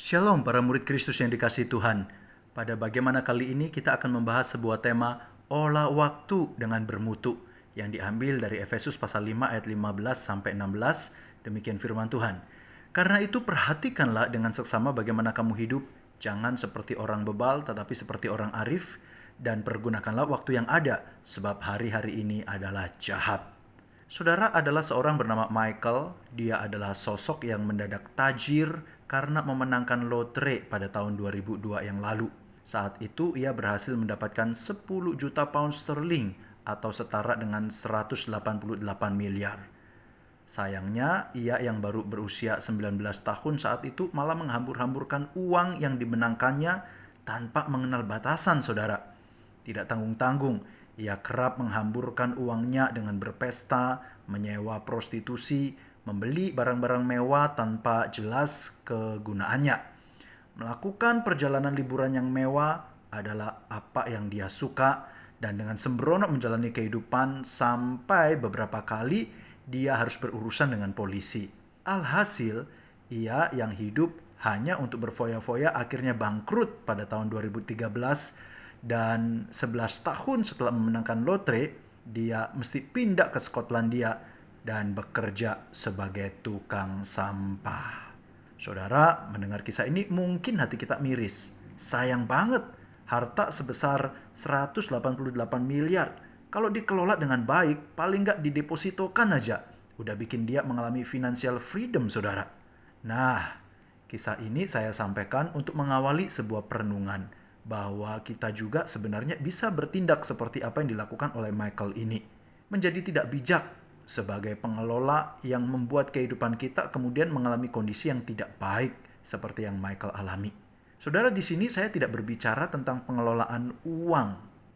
Shalom para murid Kristus yang dikasihi Tuhan. Pada bagaimana kali ini kita akan membahas sebuah tema olah waktu dengan bermutu yang diambil dari Efesus pasal 5 ayat 15 sampai 16. Demikian firman Tuhan. Karena itu perhatikanlah dengan seksama bagaimana kamu hidup, jangan seperti orang bebal tetapi seperti orang arif, dan pergunakanlah waktu yang ada sebab hari-hari ini adalah jahat. Saudara adalah seorang bernama Michael. Dia adalah sosok yang mendadak tajir karena memenangkan lotre pada tahun 2002 yang lalu. Saat itu ia berhasil mendapatkan 10 juta pound sterling atau setara dengan 188 miliar. Sayangnya, ia yang baru berusia 19 tahun saat itu malah menghambur-hamburkan uang yang dimenangkannya tanpa mengenal batasan, saudara. Tidak tanggung-tanggung, ia kerap menghamburkan uangnya dengan berpesta, menyewa prostitusi, membeli barang-barang mewah tanpa jelas kegunaannya. Melakukan perjalanan liburan yang mewah adalah apa yang dia suka, dan dengan sembrono menjalani kehidupan sampai beberapa kali dia harus berurusan dengan polisi. Alhasil, ia yang hidup hanya untuk berfoya-foya akhirnya bangkrut pada tahun 2013, dan 11 tahun setelah memenangkan lotre, dia mesti pindah ke Skotlandia dan bekerja sebagai tukang sampah. Saudara, mendengar kisah ini mungkin hati kita miris. Sayang banget, harta sebesar 188 miliar. Kalau dikelola dengan baik, paling nggak didepositokan aja. Udah bikin dia mengalami financial freedom, saudara. Nah, kisah ini saya sampaikan untuk mengawali sebuah perenungan bahwa kita juga sebenarnya bisa bertindak seperti apa yang dilakukan oleh Michael ini. Menjadi tidak bijak sebagai pengelola yang membuat kehidupan kita kemudian mengalami kondisi yang tidak baik seperti yang Michael alami. Saudara, di sini saya tidak berbicara tentang pengelolaan uang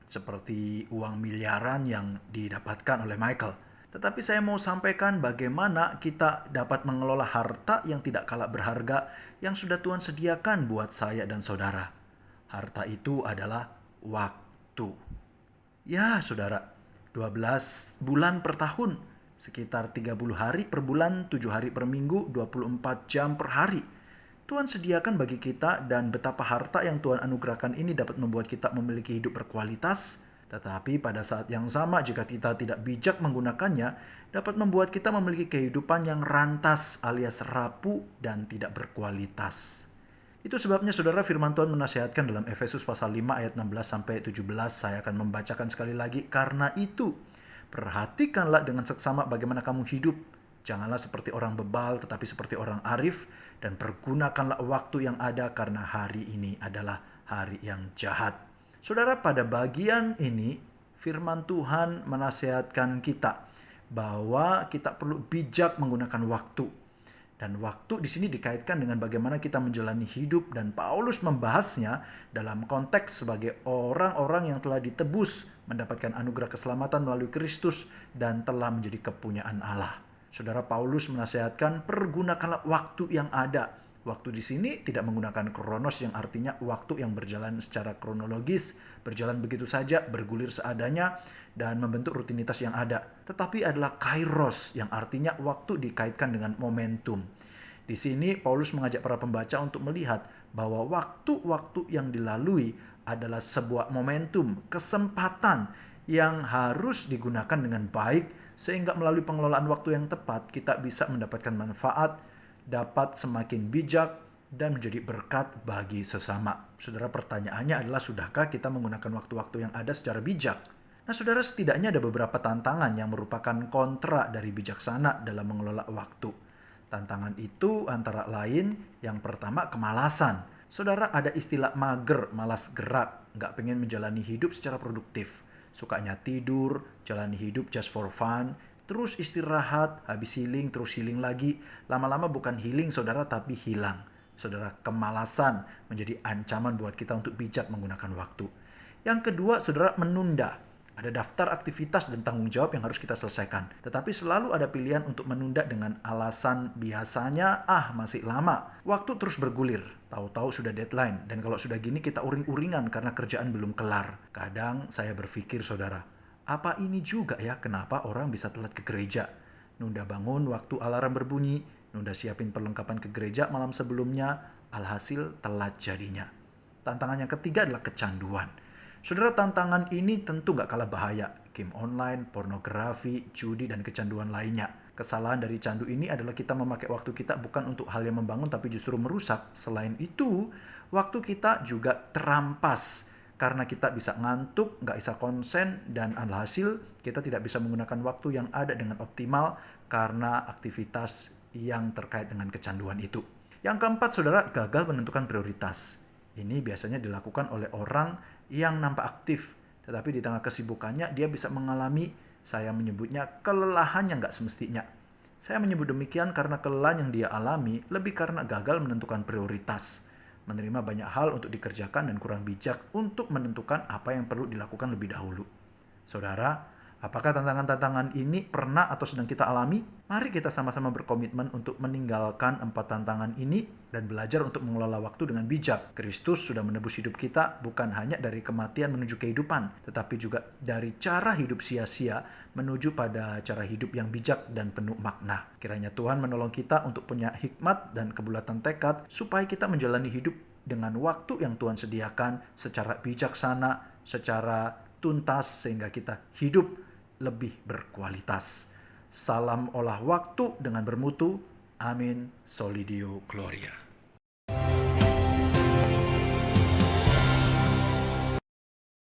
seperti uang miliaran yang didapatkan oleh Michael. Tetapi saya mau sampaikan bagaimana kita dapat mengelola harta yang tidak kalah berharga yang sudah Tuhan sediakan buat saya dan saudara. Harta itu adalah waktu. Ya, saudara, 12 bulan per tahun, sekitar 30 hari per bulan, 7 hari per minggu, 24 jam per hari. Tuhan sediakan bagi kita, dan betapa harta yang Tuhan anugerahkan ini dapat membuat kita memiliki hidup berkualitas. Tetapi pada saat yang sama, jika kita tidak bijak menggunakannya, dapat membuat kita memiliki kehidupan yang rantas alias rapuh dan tidak berkualitas. Itu sebabnya saudara, firman Tuhan menasihatkan dalam Efesus pasal 5 ayat 16 sampai 17. Saya akan membacakan sekali lagi. Karena itu, perhatikanlah dengan seksama bagaimana kamu hidup. Janganlah seperti orang bebal tetapi seperti orang arif, dan pergunakanlah waktu yang ada karena hari ini adalah hari yang jahat. Saudara, pada bagian ini firman Tuhan menasihatkan kita bahwa kita perlu bijak menggunakan waktu. Dan waktu di sini dikaitkan dengan bagaimana kita menjalani hidup, dan Paulus membahasnya dalam konteks sebagai orang-orang yang telah ditebus, mendapatkan anugerah keselamatan melalui Kristus dan telah menjadi kepunyaan Allah. Saudara, Paulus menasihatkan pergunakanlah waktu yang ada. Waktu di sini tidak menggunakan kronos yang artinya waktu yang berjalan secara kronologis, berjalan begitu saja, bergulir seadanya, dan membentuk rutinitas yang ada. Tetapi adalah kairos yang artinya waktu dikaitkan dengan momentum. Di sini Paulus mengajak para pembaca untuk melihat bahwa waktu-waktu yang dilalui adalah sebuah momentum, kesempatan yang harus digunakan dengan baik, sehingga melalui pengelolaan waktu yang tepat kita bisa mendapatkan manfaat, dapat semakin bijak, dan menjadi berkat bagi sesama. Saudara, pertanyaannya adalah sudahkah kita menggunakan waktu-waktu yang ada secara bijak? Nah, saudara, setidaknya ada beberapa tantangan yang merupakan kontra dari bijaksana dalam mengelola waktu. Tantangan itu antara lain, yang pertama, kemalasan. Saudara, ada istilah mager, malas gerak, nggak pengen menjalani hidup secara produktif. Sukanya tidur, jalani hidup just for fun, terus istirahat, habis healing, terus healing lagi. Lama-lama bukan healing, saudara, tapi hilang. Saudara, kemalasan menjadi ancaman buat kita untuk bijak menggunakan waktu. Yang kedua, saudara, menunda. Ada daftar aktivitas dan tanggung jawab yang harus kita selesaikan. Tetapi selalu ada pilihan untuk menunda dengan alasan biasanya, masih lama. Waktu terus bergulir. Tahu-tahu sudah deadline. Dan kalau sudah gini kita uring-uringan karena kerjaan belum kelar. Kadang saya berpikir, saudara, apa ini juga ya kenapa orang bisa telat ke gereja? Nunda bangun waktu alarm berbunyi, nunda siapin perlengkapan ke gereja malam sebelumnya, alhasil telat jadinya. Tantangan yang ketiga adalah kecanduan. Saudara, tantangan ini tentu nggak kalah bahaya. Game online, pornografi, judi, dan kecanduan lainnya. Kesalahan dari candu ini adalah kita memakai waktu kita bukan untuk hal yang membangun tapi justru merusak. Selain itu, waktu kita juga terampas karena kita bisa ngantuk, nggak bisa konsen, dan alhasil kita tidak bisa menggunakan waktu yang ada dengan optimal karena aktivitas yang terkait dengan kecanduan itu. Yang keempat, saudara, gagal menentukan prioritas. Ini biasanya dilakukan oleh orang yang nampak aktif, tetapi di tengah kesibukannya dia bisa mengalami, saya menyebutnya, kelelahan yang nggak semestinya. Saya menyebut demikian karena kelelahan yang dia alami lebih karena gagal menentukan prioritas. Menerima banyak hal untuk dikerjakan dan kurang bijak untuk menentukan apa yang perlu dilakukan lebih dahulu. Saudara, apakah tantangan-tantangan ini pernah atau sedang kita alami? Mari kita sama-sama berkomitmen untuk meninggalkan 4 tantangan ini dan belajar untuk mengelola waktu dengan bijak. Kristus sudah menebus hidup kita bukan hanya dari kematian menuju kehidupan, tetapi juga dari cara hidup sia-sia menuju pada cara hidup yang bijak dan penuh makna. Kiranya Tuhan menolong kita untuk punya hikmat dan kebulatan tekad supaya kita menjalani hidup dengan waktu yang Tuhan sediakan secara bijaksana, secara tuntas, sehingga kita hidup lebih berkualitas. Salam olah waktu dengan bermutu. Amin. Solidio Gloria.